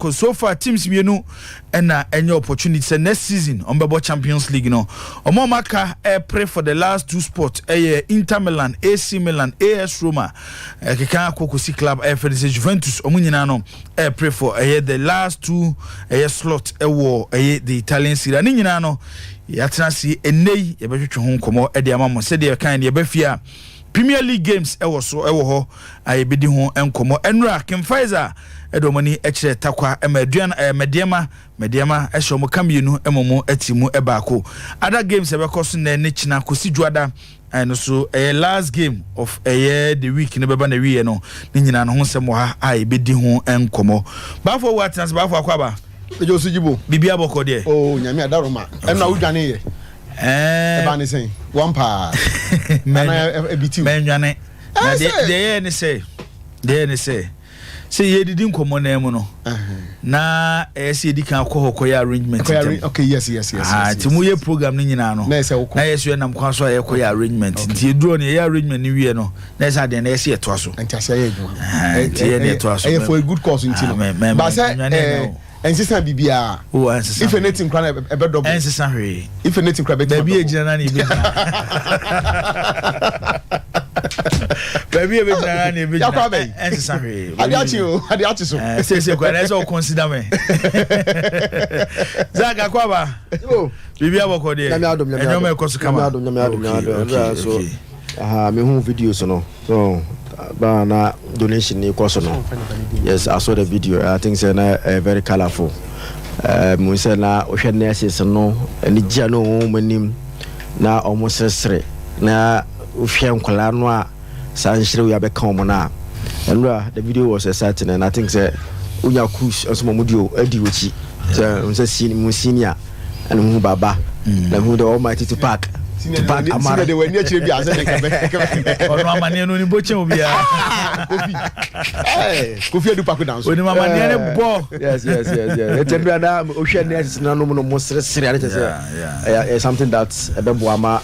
because so far teams we know and any opportunity next season on the Champions League no Omomaka pray for the last 2 spots Inter Milan, AC Milan, AS Roma Keka Kokosi club for the Juventus omunyina no pray for the last 2 slot the Italian Serie A nyina no yatena si enei yebetwetwe ho nkomo e de amamo se de kan de yebafia Premier League games ewo so ewo ho ayebedi ho enkomo enra Kim Pfizer edomani ekire takwa emaduan mediama ehyo mo kamienu emomo atimu ebaako other games ebekoso na ne china kosi juada and so last game of the week ne beba na wie no ni nyina no ho semo ha ayebedi ho enkomo bafo watnas bafo akwaba ejo sujibo bibia boko de oh nyame adaroma emna udwane ye eba ne sen one pa na ebitiu menwane na de ne say say ye didn't come on no na say di kan akọ ya arrangement okay yes ti mu ye program ni nyina no na yes we nam kwa so ya akọ ya arrangement ti eduro ne ya arrangement ni wie no na say de na yes ye to so anti ase ye adwuma ti ye ne to so for a good cause nti no ba say ensisa bibia if anything cry e be double ensisa hwe if anything cry be baby ejina na ni be baby ejina na ni be ensisa hwe adi so say kwa na so consider me zaga kwaba bibi aboko de enyo me koso kama so me hu videos no so ba na donation ni koso no yes I saw the video I think say na very colorful mo say na o hwe na assess no ni gia no manim na omo sresre na o hwe nkola no a san hire we abeka omo na and the video was exciting and I think say unya kush also modio adi ochi so senior and mu baba na who the almighty to pack amara de wani achire bi aze de kebe ono amane no ni boche obi a kofi adu pack down so oni amane ne bo yes etembia na o hwe ne asina no mo sere ale say something that ebebo ama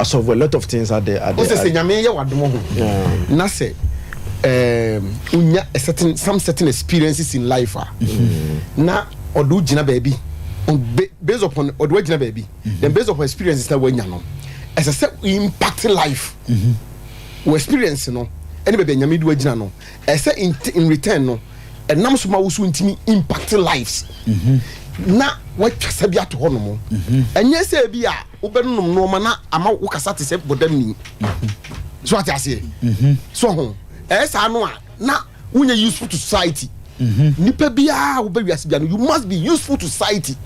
solve a lot of things at the o say nyame ye wadomo ho na say unya some certain experiences in life na odu gina baby based upon odu gina baby then based upon experiences that wanya no as I said impact life we experience no any baby nyame du gina no as in return no enam so ma wo so ntimi impact lives na what sabia to hono mo enye se bia wo benum no ma na ama wo kasa te se bodam ni so ati ase so ho esa no na unye useful to society nipa bia wo ba wiase bia no you must be useful to society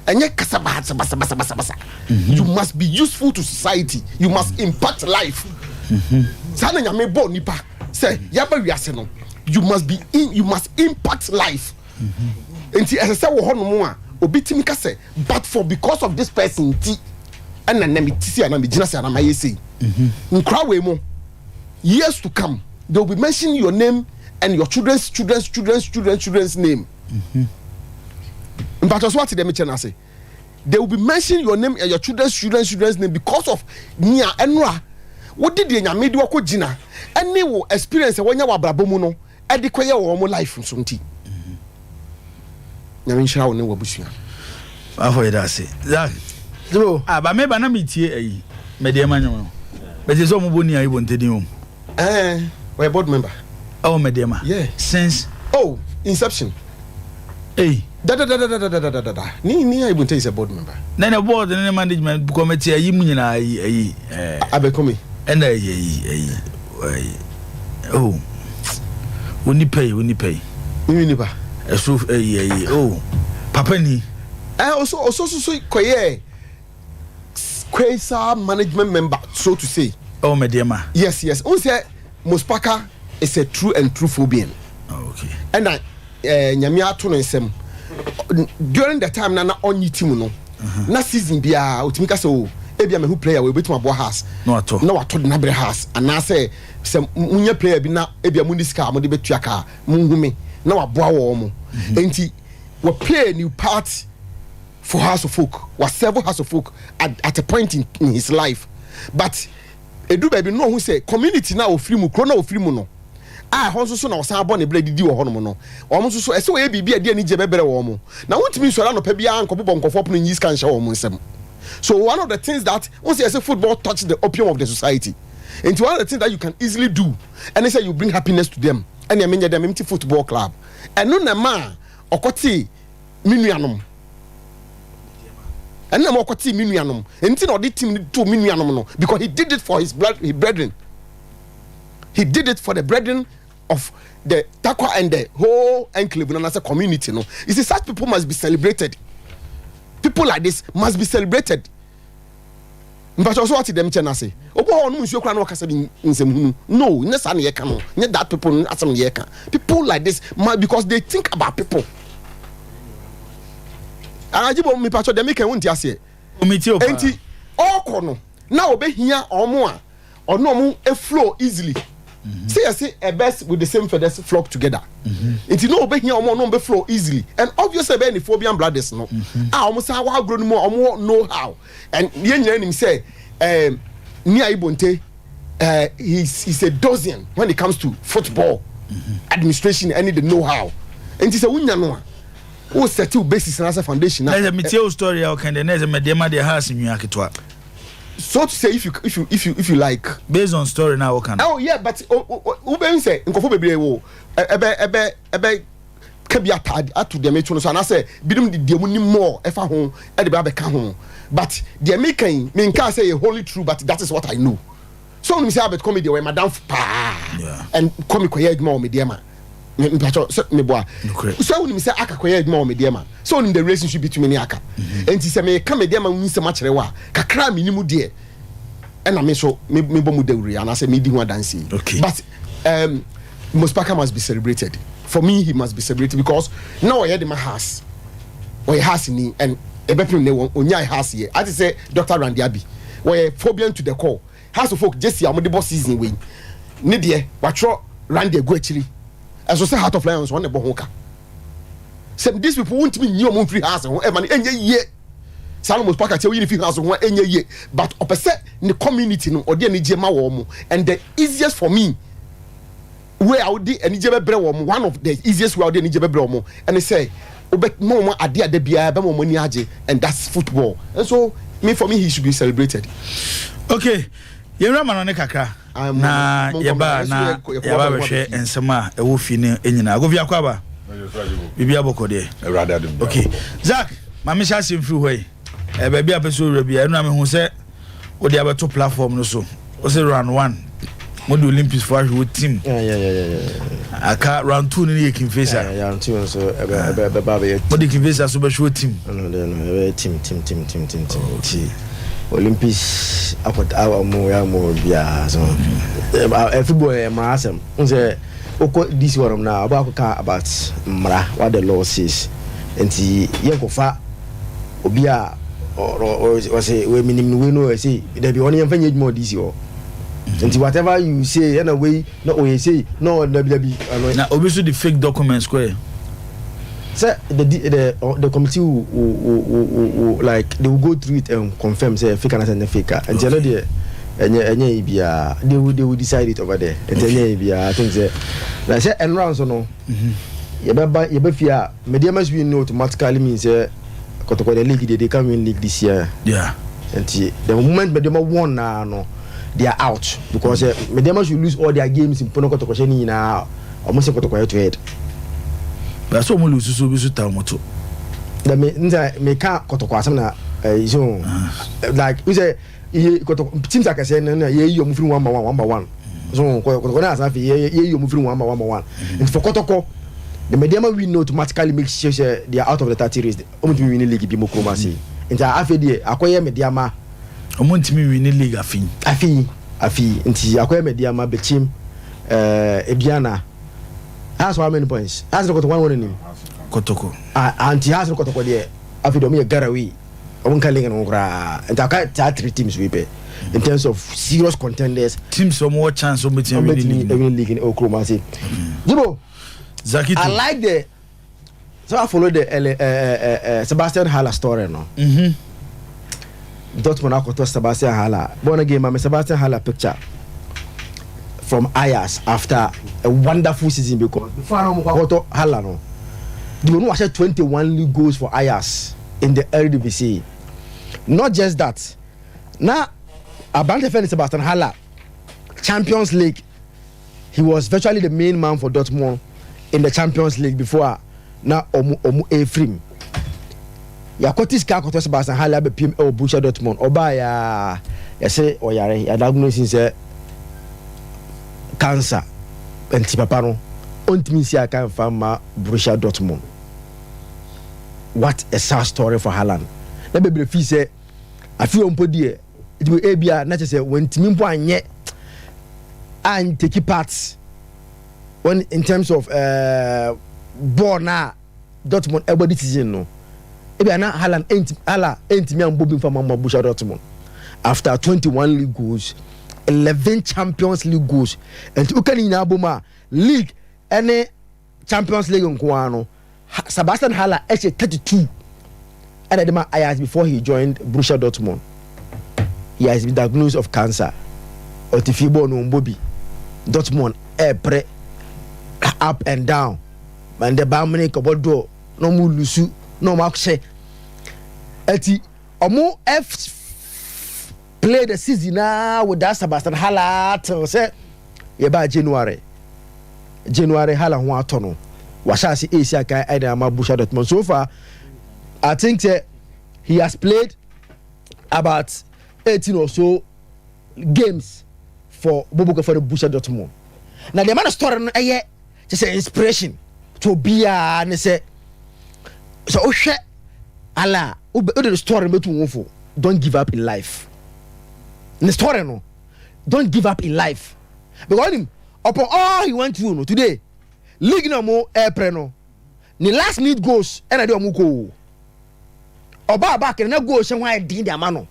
enye kasa basa you must be useful to society you must impact life sana nyame bo nipa say ya ba wiase no you must impact life enti esa wo hono mo a obitimi ka say but for because of this person ti ana na mitisi ana me gina say ana maye say nkra we mo years to come they will be mentioning your name and your children's name. But what did they say? They will be mentioning your name and your children's name because of Nia Enra. What did the Nyame wako jina? And they will experience when you are brabomuno and the quaya or life from Sunti. Nyame shall know what Bushia. Avoid that say. But maybe I meet here, Media Manual. But it's almost bonny I wanted him. We're a board member. Oh, Medema. Yeah. Since inception. Hey. Ni I won't is a board member. Then a board and management committee a union Abekomi. And oh. When you pay. Uniba. A proof oh. Papani. Also Koye Quasar management member, so to say. Oh, Medema. Yes. Unse Mospaka is a true and true phobian. Okay. And I nyamia to no nsem during the time na onyi team no na season bia otimika so ebia me who player we betum abo house no ato na bre house and na say munye player bi na ebia muniska mo de betua ka mungume na waboa wo mo enti we play a new part for House of Folk was several House of Folk at a point in his life but edu baby no who say community na ofiri mu kro na ofiri mu no ah honso so na osan abo ne blade di wo hono no omo so ese we bibia de ani je bebere wo mo na wontimi so no pa bia ankobo nkofo pno nyi ska nhye wo mo nsem. So one of the things that once you say football touch the opium of the society, and one of the things that you can easily do, and they say you bring happiness to them, and you mean them empty football club, and no ma okoti minuanum, and no okoti minuanum, and tin odi team to minuanum no, because he did it for his brethren. He did it for the brethren of the Takwa and the whole enclave and as a community. No, you see, such people must be celebrated. People like this must be celebrated. But also what them chana say. Obo no nsuo kra na wakasa bi nsem hunu. No, nessa na yeka no. Nye that people asem yeka. People like this because they think about people. Anajibo mi pacho dem kan wonti ase. Omiti opa. Enti okọ no. Na obehia omo a ono omo e flow easily. See, I say a best with the same feathers flock together. It's no be here or no be flow easily. And obviously, any phobia brothers no. I almost how grown more know how. And yen him say, near Ibonte, he's a dozen when it comes to football administration. I need the know how. And it's a winner no. Who settle basis and as a foundation. There's a material story. How can the next medema the house in Yakitwa? So to say, if you like, based on story now, what can? Oh yeah, but Uben say nkofo bebre wo ebe kabia tad atu de metu no so na say bidum de mu ni more efa ho e de ba ka ho, but the American me nka say wholly true, but that is what I know. So me say abet comedy we madam pa and come koye adwuma o me dem a me pacho me boa so me say aka koye adwuma o me dem a so in the relationship between me aka and say me ka me dem a wu se ma kire wa kakra me ni mu de and I mean so me bomu dewri and I say me di ho dance. Okay. But Muspaka must be celebrated. For me, he must be celebrated because now I had my house. Or has ni and ebepim ne won onya house here. I say Dr. Randy Abi. We phobia to the core. House of folk just amode boss season we. Ne de watro Randy go actually. As we say Heart of Lions one the bohoka. Some these people won't be new mon free house and man enye ye. Salomos Parker tell you if you house one enye ye. But opposite in the community no or the Nijema womo and the easiest for me where I would any jebe brewom one of the easiest way I would any jebe brewom and they say obet no adia de bia be mo money aje and that's football. And so for me he should be celebrated. Okay. Yera manone kakra na yeba behwe ensema e wo fi ne enyina go via kwaba bibia bokode okay Zach mama sha sim free hoy e ba bia peso rabia enu am hu se wo dia beto platform no so o se round 1 mo do Olympics for our team aka round 2 ni yekin face round 2 so e ba ba mo de kin face so be show team no team Olympics akwata mo ya mo bia so football e marasem unse oko this one na about mra what the law says enti yenkofa obi a or say we minimum we know say there be one yemfa nyedmo this year enti whatever you say in a way no we say no na obi so the fake documents square. So the committee will like they will go through it and confirm say fake and fake and you know they will decide it over there and I think say like say and round so no you be fear media must be no automatically means kotoko the league they can win league this year and the moment media won no they are out because media must lose all their games in pono kotoko sheni na almost kotoko to head. But so mo lose so be so ta moto da me ka kotoko asem na so like we say kotoko teams like say na ye yo mufiri 1 so kotoko na asafi ye yo mufiri 1 and for kotoko the media win automatically make sure they are out of the 30 race omo timi win league bi mo kroma say nti afedi akoye media ma omo timi win league afi nti akoye media ma be chim ebiana. That's how many points. That's not one winning. Kotoko. Anti has no Kotoko there. After the mere Garawi, Onkaling and Ogra, and I 3 teams we pay in terms of serious contenders. Teams some more chance of meeting league in Okromasi. Jibo, Zakito. I like the. So I follow the Sebastian Haller story no. Dortmund to Sebastian Haller. Born again, my Sebastian Haller picture. from Ajax after a wonderful season because before Haaland, they were not 21 league goals for Ajax in the Eredivisie. Not just that. Now, Abante Fenix Sebastian Haller, Champions League, he was virtually the main man for Dortmund in the Champions League before. Now, Omu Efrim. Yakotis Kakoto Sebastian Haller be PM or Borussia Dortmund. Oba ya say Oyare ya diagnosis say cancer. Enti papa no ontimi si aka fama Borussia Dortmund. What a sad story for Haaland. Na be feel say I feel on podie it will abia na say when timi mpo anye and take parts when in terms of ball na Dortmund everybody season no ebia na Haaland entimi ambobi from Borussia Dortmund after 21 league goals 11 Champions League goals and ukani na aboma league any Champions League nko ano Sebastian Haller actually 32 at the time Ajax before he joined Borussia Dortmund. He has been diagnosed of cancer. Otifibo no Mbobi. Dortmund pre up and down. And the Bayern Munich obodo no mu lusu no makshe. Eti omo F play the season now with that Sebastian Haller till say yeba January Haller ho atono. Washasi Asia kai either ama Borussia Dortmund. So far, I think he has played about 18 or so games for Bobo for the Borussia Dortmund. Now the man story no just an inspiration to be and say so Oshe Allah the story me to don't give up in life. The story no don't give up in life because him upon all he went through no today. League no more April no. The last need goes and I do amuko. Oba back and no goes and why did the man.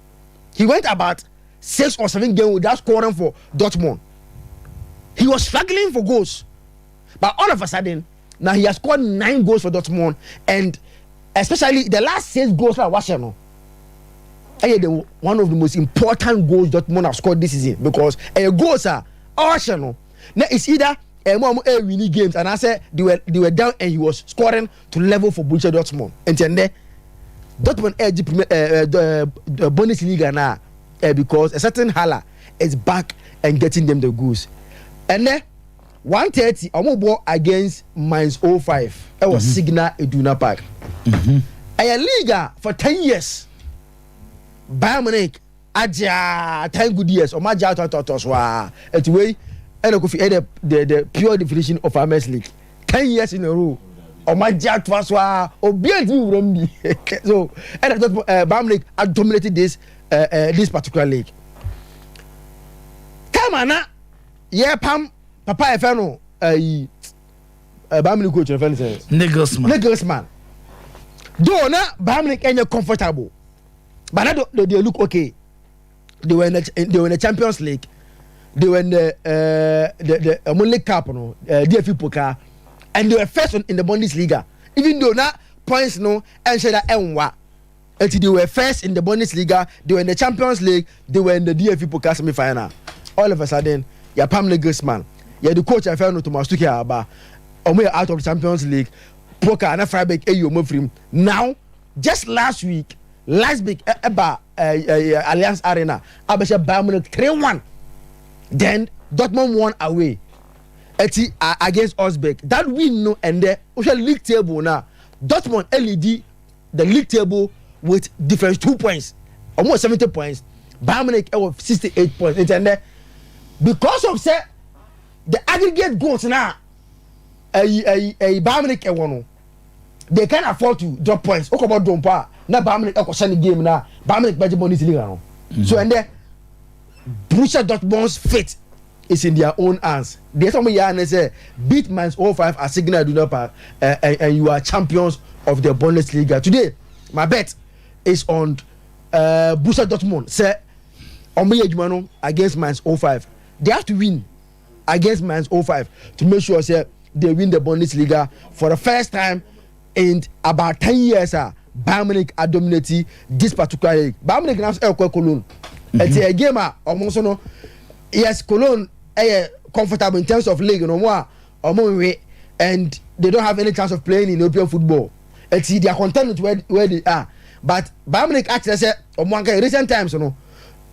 He went about 6 or 7 games without scoring for Dortmund. He was struggling for goals, but all of a sudden now he has scored 9 goals for Dortmund, and especially the last 6 goals for Washington. One of the most important goals Dortmund have scored this season because goals are Washington. Now it's either winning games, and I said they were down and he was scoring to level for Borussia Dortmund. And then Dortmund the Bundesliga now because a certain Haller is back and getting them the goals. And then 130 ball against Mainz 05. It was Signal Iduna Park. A Liga for 10 years. Bayern Munich aja 10 good years. Omaja to anyway. And the pure definition of Ames League 10 years in a row. Or my jack was obianti so and I thought Bayern Munich had dominated this particular league. Come on, yeah, Pam, Papa Efano, Bayern Munich coach, Nagelsmann. Though na Bayern Munich ain't comfortable, but they look okay. They were in the Champions League. They were in the League Cup, no, DFB Pokal, and they were first in the Bundesliga. Even though now points no and said that until they were first in the Bundesliga, they were in the Champions League, they were in the DFB Pokal semi-final. All of a sudden, you're Pam Nagelsmann, you're the coach. I found to Mastuki Aba, we're out of the Champions League. Poka and Freiburg, you now. Just last week, Leipzig Allianz Arena, Abesha Bayern Munich 3-1. Then Dortmund won away against Osbeck. That win no and the league table now. Dortmund LED the league table with difference 2 points, almost 70 points. Bayern Munich 68 points. And because of say the aggregate goals now, Bayern Munich won. They can't afford to drop points. Okobo Dompa na Bayern Munich send game na Bayern Munich budget Bundesliga. So and there Borussia Dortmund's fate is in their own hands. There's some years say beat Mainz 05 at Signal Iduna Park and you are champions of the Bundesliga. Today, my bet is on Borussia Dortmund. Say Oyerepa against Mainz 05. They have to win against Mainz 05 to make sure say they win the Bundesliga for the first time in about 10 years. Bayern Munich are dominating this particular league. Bayern Munich now Cologne. It's a game almost no. Yes, Cologne comfortable in terms of league no more and they don't have any chance of playing in European football. And see they are content with where they are. But Bayern Munich actually said in recent times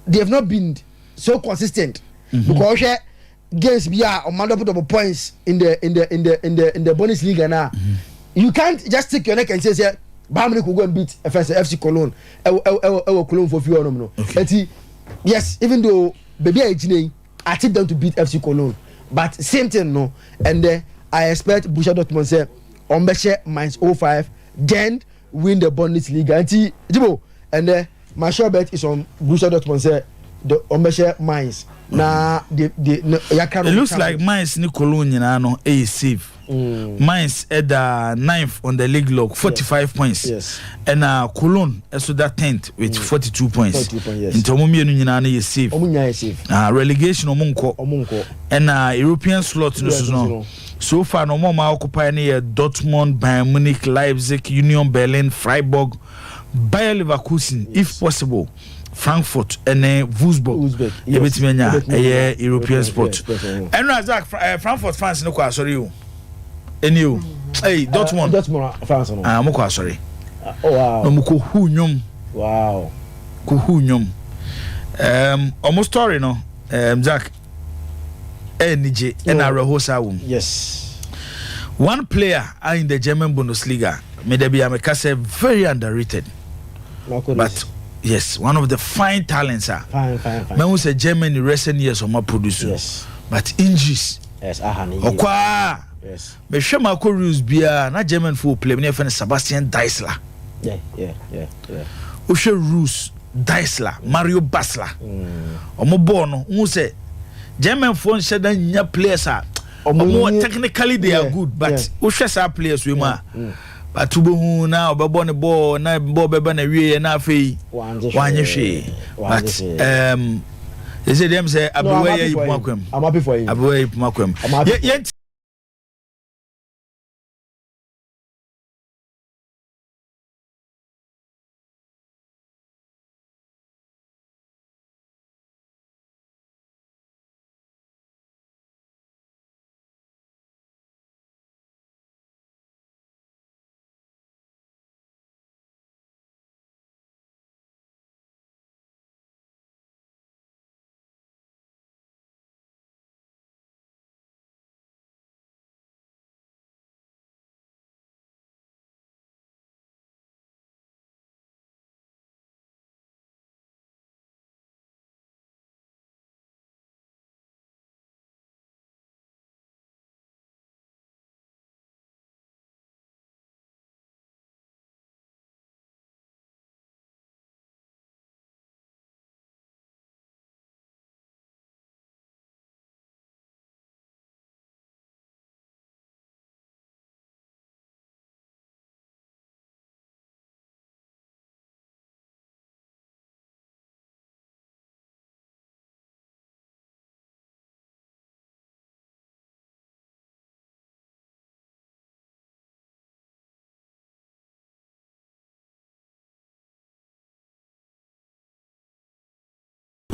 they have not been so consistent because games be on multiple points in the Bundesliga now. You can't just stick your neck and say Bayern Munich will go and beat FC Cologne. Cologne for few no. Okay. Yes, even though baby Eugene, I tip them to beat FC Cologne, but same thing no. And I expect Borussia Dortmund say Ombeshe -05, then win the Bundesliga. And my sure bet is on Borussia Dortmund say the Ombeshe Mainz. Now it looks like Mainz ni Cologne no is safe. Mainz at the 9th on the league log, 45 points. Yes. And Cologne also that 10th with 42 points. 42 points, yes. Into Omumi no is safe. Relegation omunko. And European slot no. So far no more occupy near Dortmund, Bayern Munich, Leipzig, Union Berlin, Freiburg, Bayer Leverkusen, if possible. Frankfurt and Wolfsburg. Yes. European sport. And Razak Frankfurt fans no sorry you. And you, hey, Dortmund France no. Moko sorry. Oh wow. No moko hunyum. Wow. Ko hunyum. Almost story no. Jack. Nije and Arahosa wum. Yes. One player in the German Bundesliga, maybe Amekase very underrated. But yes, one of the fine talents are. Fine. Man was a German in recent years of my producer. Yes. But injuries. Yes, Okwa. Yes. Me sure my rules be na German football player. Me friend Sebastian Deisler. Yeah. Ushe Roos, Deisler, Mario Basler. Omo born who say German phone said that nya players are more technically they are good, but ushe sa players we ma. But tubu na obebo ne ball na ball beba na wie na afei wanye hwe. But they say them say abuwe yi pumakwem. I'm happy for you. Abuwe yi pumakwem. Ye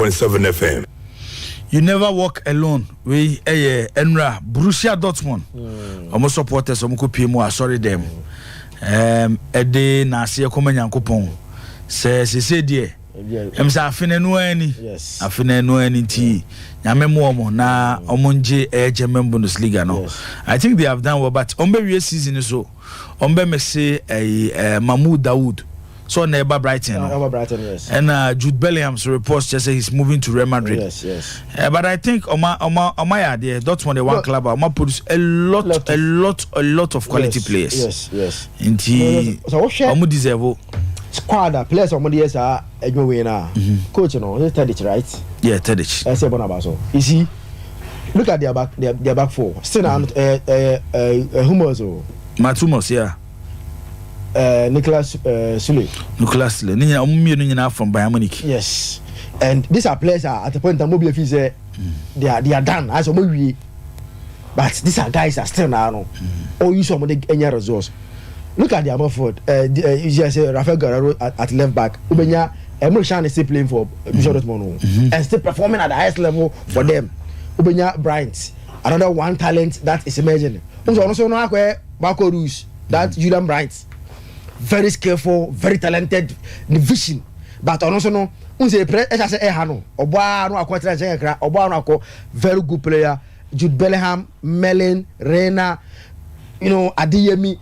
7 FM. You never walk alone. We Enra Borussia Dortmund. Almost supporters omuko PMO sorry them. Ede na se ekoma nyankopon. Se die. Em sa afene no ani. Yes. Afene no ani ti. Nyame mo omo na omonje German Bundesliga no. I think they have done well, but ombe we season so. Ombe me say Mahmoud Daoud. So neighbor Brighton. Yes. And Jude Bellingham's reports just say he's moving to Real Madrid. Yes. But I think Oma idea that's one the one club Oma produce a lot of quality players. Yes. Indeed. So Omo deserve squad players omo dey say edwin na coach no is Tadic, right? Yeah, Tadic. I say Bonabaso. You see, look at their back four. Still Hummels or Matumos, yeah. Nicolas Sule. Ninya omumienu from Bayern Munich. Yes. And these are players at the point that mobile fees they are done as we. But these are guys are still now. Or you some of the any resource. Look at the amount forward. You just say Rafael Guerrero at left back. Ubenya Emre Can is still playing for Borussia Dortmund and still performing at the highest level for them. Ubenya Bryant another one talent that is emerging. Also, no akwe Marco Rus, that Julian Bright, very skillful, very talented, the vision. But also no, unse say hano. Oba no akwa tra kra, oba no akwa very good player. Jude Bellingham, Melin, Reina, you know, Adeyemi.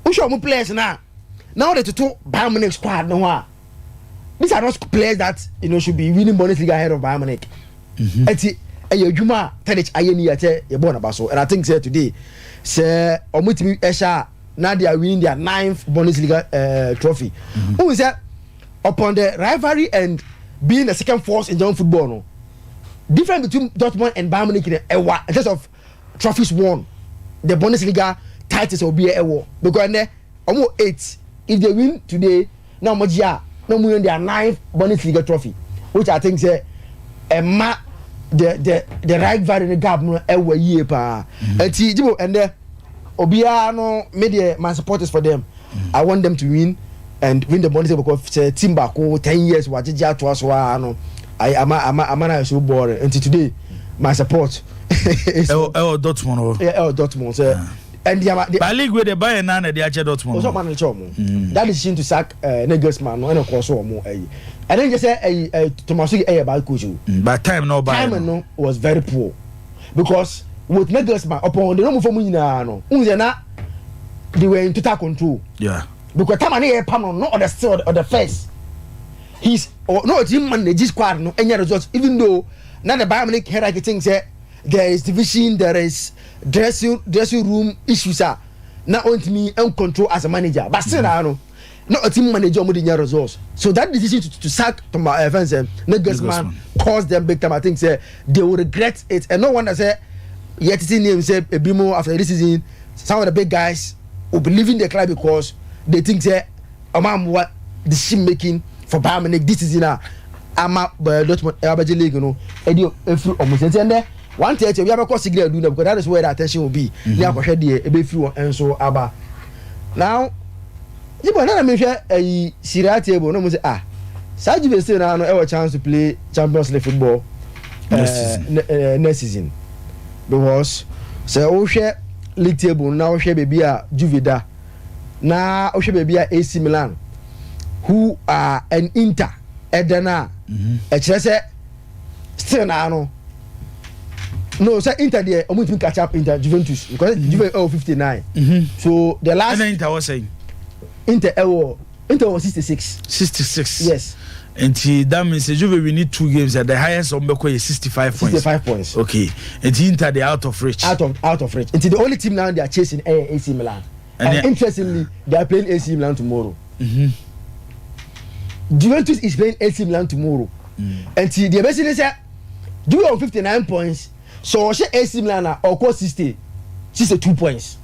Usho mo players now. Now the two Bayern Munich squad no. These are not players that you know should be winning Bundesliga ahead of Bayern Munich. Eti Juma Tadic Ayeni ate ye born about so, and I think say today say omutimi esha now they are winning their 9th Bundesliga trophy. Who is that upon the rivalry and being the second force in German football? No, difference between Dortmund and Bayern Munich in terms of trophies won, the Bundesliga titles will be a war because they almost 8. If they win today, now much no more their 9th Bundesliga trophy, which I think say the rivalry in the gap no every year pa. And the Obia no media my supporters for them. I want them to win and win the Bundesliga because team back 10 years wajija to us no. I am so boring until today. My support is Dortmund. Yeah, Dortmund. So, and the league with the Bayern and the Ache Dortmund. Also, man, that decision to sack Nagelsmann no, and of course, more. And then just say Tomasuki about Kuju. But time no was very poor because with Nagelsmann upon the number for no, they were in total control. Yeah. Because time and panel not on the still or the face. He's no team manage squad no any results even though now the Bayern Munich hierarchy thing say there is division, there is dressing room issues are not only me and control as a manager but still no not a team manager with the results. So that decision to sack to my fans Nagelsmann caused them big time. I think say they will regret it and no one that say yet see name say a bit more after this season some of the big guys will be leaving the club because they think say what decision making for Bayern Munich this is in a ama Dortmund Abaji League no edio efru almost and there 130 we have a signal do because that is where the attention will be ya ko hwede e be free enso aba now jibo na me hwe ayi Serie table no mo say Saji be say na no e chance to play Champions League football next season because say o hwe league table na o hwe bebi a Juve da na o hwe bebi a AC Milan who are an Inter Edena say still now no say Inter there almost can catch up Inter Juventus because Juve 59 so the last and Inter was saying Inter was 66 yes and that means Juve we need 2 games at the highest on Beko is 65 points okay and Inter they out of reach until the only team now they are chasing AC Milan and interestingly they are playing AC Milan tomorrow. Juventus is playing AC Milan tomorrow. And the basically say Juve on 59 points. So AC Milan or 62 points.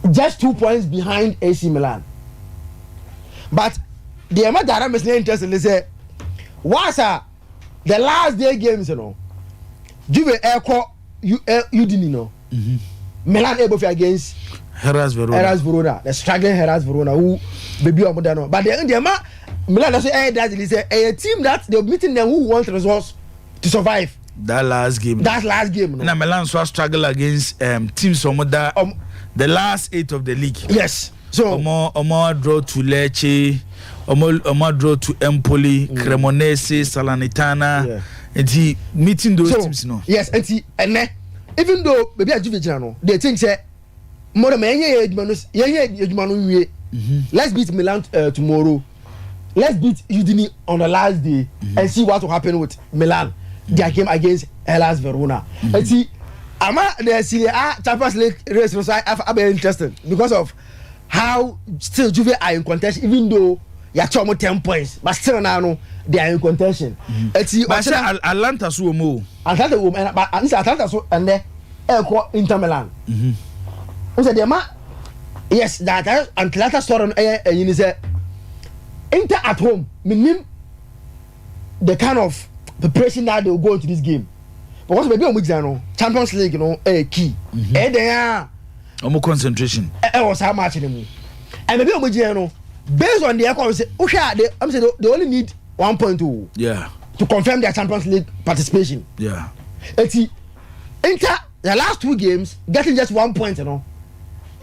Just 2 points behind AC Milan. But the amount that I'm interested in say what's the last day games you know. Juve Eugene no. Milan able to against Hellas Verona, the struggling Hellas Verona who baby Omodano. But the Milan also that a team that they're meeting them who want results to survive. That last game. No? And Milan so struggle against teams from the last 8 of the league. Yes. So Omo draw to Lecce, Omo draw to Empoli, Cremonese, Salernitana. And he meeting those teams no. Yes, and even though maybe a Juve they think say more than let's beat Milan tomorrow. Let's beat Udine on the last day and see what will happen with Milan. Their game against Hellas Verona. And see, the Serie A Champions League race was very interesting because of how still Juve are in contention, even though you are 10 points, but still now they are in contention. But Atlanta so more. Atlanta so and then Inter Milan. Yes, that Atlanta story and say Inter at home, meaning the kind of preparation that they will go into this game. Because maybe on Champions League, key. There, concentration. Was how much anymore. And maybe on based on the account, I'm saying they only need 1.2. Yeah. To confirm their Champions League participation. Yeah. Inter the last 2 games getting just 1 point, you know.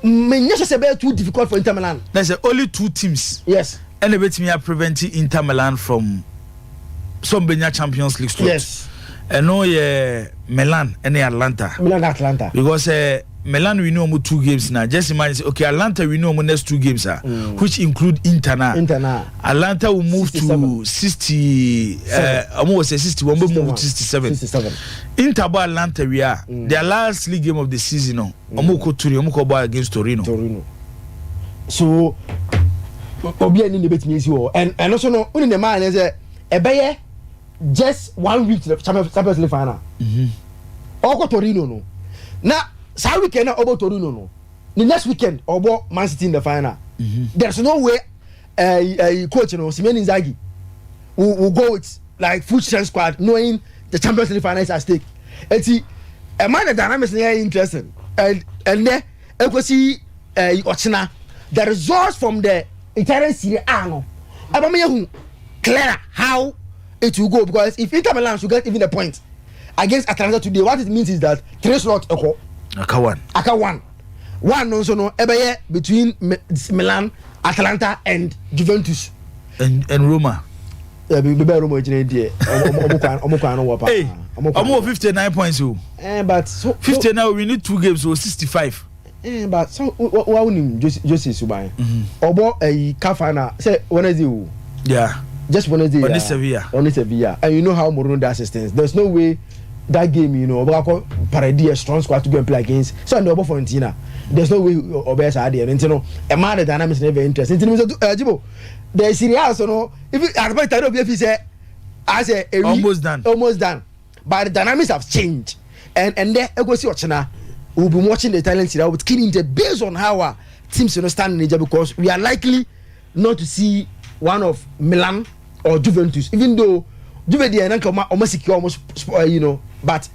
Manchester too difficult for Inter Milan. There's only 2 teams. Yes. And let me prevent Inter Milan from some Champions League slot. Yes. And no, Milan and Atlanta. Atlanta. Because Milan we know 2 games now. Just imagine, okay, Atlanta we know next 2 games, which include Inter now. Atlanta will move 67. To 60. Almost 61. But move to 67. Inter by Atlanta we are their last league game of the season. No, Omoko ball against Torino. So, Obi any debate me and also no. Only the man is a just 1 week to the Champions League final. Oko Torino no. Now, this weekend obo Torino no. The next weekend obo Man City in the final. There's no way coach Simone Inzaghi will go with like full strength squad knowing the Champions League final is at stake. And see, a man the dynamics is interesting. And then we see Ochina the results from the Italian Serie A no. Abame clear how it will go, because if Inter Milan should get even a point against Atalanta today, what it means is that 3 slots Aka one no so no ebeye between Milan, Atalanta and Juventus and Roma. Roma Hey, I'm 59 points. But so 50 now we need 2 games, so 65. But so what we Jose Subai. Obo a kafana say Wednesday. Yeah. Just Wednesday. Only Sevilla. And you know how Mourinho does assistance. There's no way that game, you know, Obako Paradi a strong squad to go and play against. So no Obo Fontina. There's no way Obes idea. And you know, a man the dynamics never interesting. Jibo, the serious no. If I don't if say I say almost done. But the dynamics have changed. And then I go see Ochina. We'll be watching the Italian Serie A with keen intent based on how our teams stand in Niger, because we are likely not to see one of Milan or Juventus, even though Juventus almost secure almost you know, but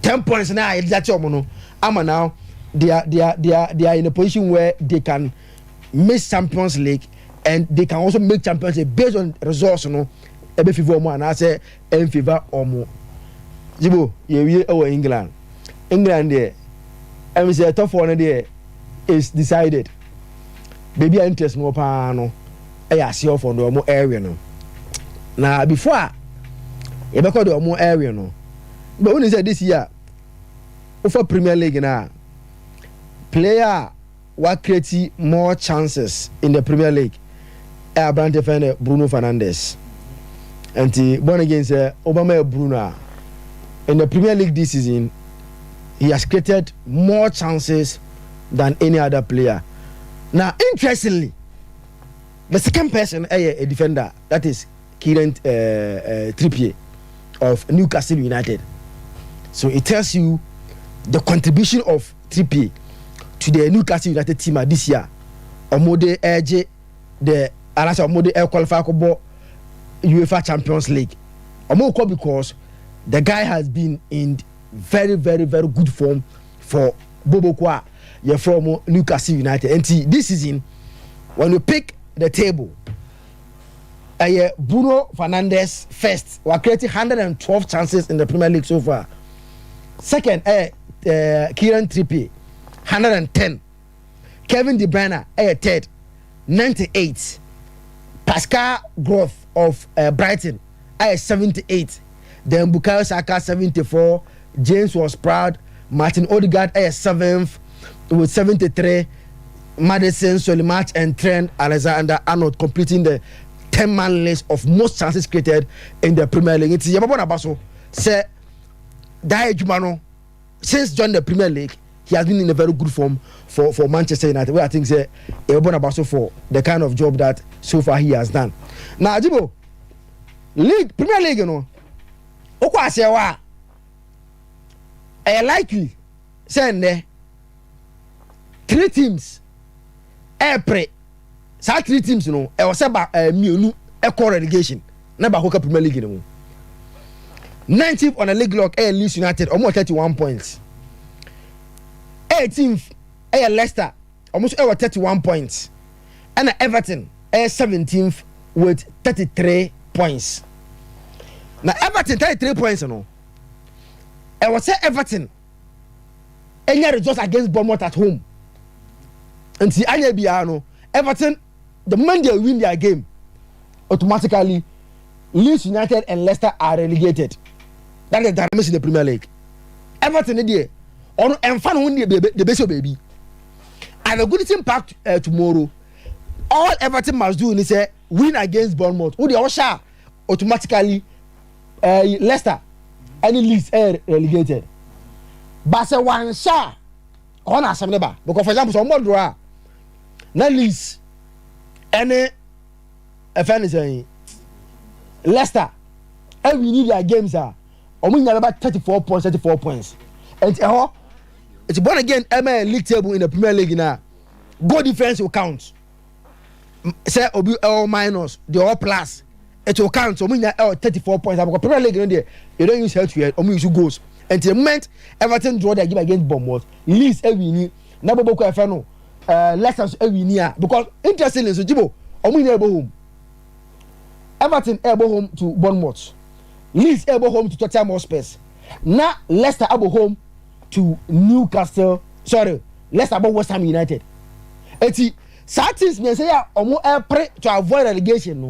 10 points now that's no. Now they are in a position where they can miss Champions League and they can also make Champions League based on results, you know. Ebe favor more and I say in favor or more. Jibo, you over England there. I say top one there is decided. Baby interest no pano. I see off on the more area no. Now before you be called the more area no. But when you say this year, over Premier League now, player what create more chances in the Premier League. I brand defender Bruno Fernandes. And he born again say Obama Bruno in the Premier League this season. He has created more chances than any other player. Now, interestingly, the second person, a defender, that is Kieran Trippier of Newcastle United. So it tells you the contribution of Trippier to the Newcastle United team this year. Omode Edge, the Alasa Omode Air Qualifier Kobo UEFA Champions League. Omoko because the guy has been in very, very, very good form for Bobo Kwa, you're from Newcastle United. And this season, when you pick the table, Bruno Fernandes first, we're creating 112 chances in the Premier League so far. Second, Kieran Trippier, 110. Kevin De Bruyne, third, 98. Pascal Groth of Brighton, 78. Then Bukayo Saka, 74. James was proud. Martin Odegaard 7th with 73. Madison, Solimatch and Trent Alexander-Arnold completing the 10-man list of most chances created in the Premier League. It's Yababona Baso say Dai Jumano since joining the Premier League, he has been in a very good form for Manchester United. Where I think say Yababona Baso for the kind of job that so far he has done. Now Jibo League Premier League, you know. Okwa say wa likely send there 3 teams pre sa 3 teams, you know, e was about mienu e relegation na ba Hoka Premier League no 19th on the league lock Leeds United almost 31 points. 18th Leicester almost 31 points, and Everton 17th with 33 points. Now Everton 33 points, you know. I was say Everton any results against Bournemouth at home. And see, Anya Biano, Everton, the moment they win their game, automatically Leeds United and Leicester are relegated. That is the dynamics in the Premier League. Everton is on and fan win the best baby. And a good impact tomorrow. All Everton must do is say win against Bournemouth. Who they all share automatically Leicester and Leeds are relegated. But say one share on a number because for example some more draw. Now Leeds any fan is Leicester and we need their games are we about 34 points and it's born again ML league table in the Premier League now. Goal difference will count. Say obi L minus the all plus it will count. So we need 34 points because Premier League in there you don't use health yet or use goals. And the moment Everton draw their game against Bournemouth, Leeds every year na bobo ko efano Leicester every year because interestingly so Jibo omo ni ebo home. Everton ebo home to Bournemouth. Leeds ebo home to Tottenham Hotspur. Na Leicester ebo home to Newcastle. Sorry, Leicester ebo West Ham United. Eti Saturdays me say ya omo pre to avoid relegation no.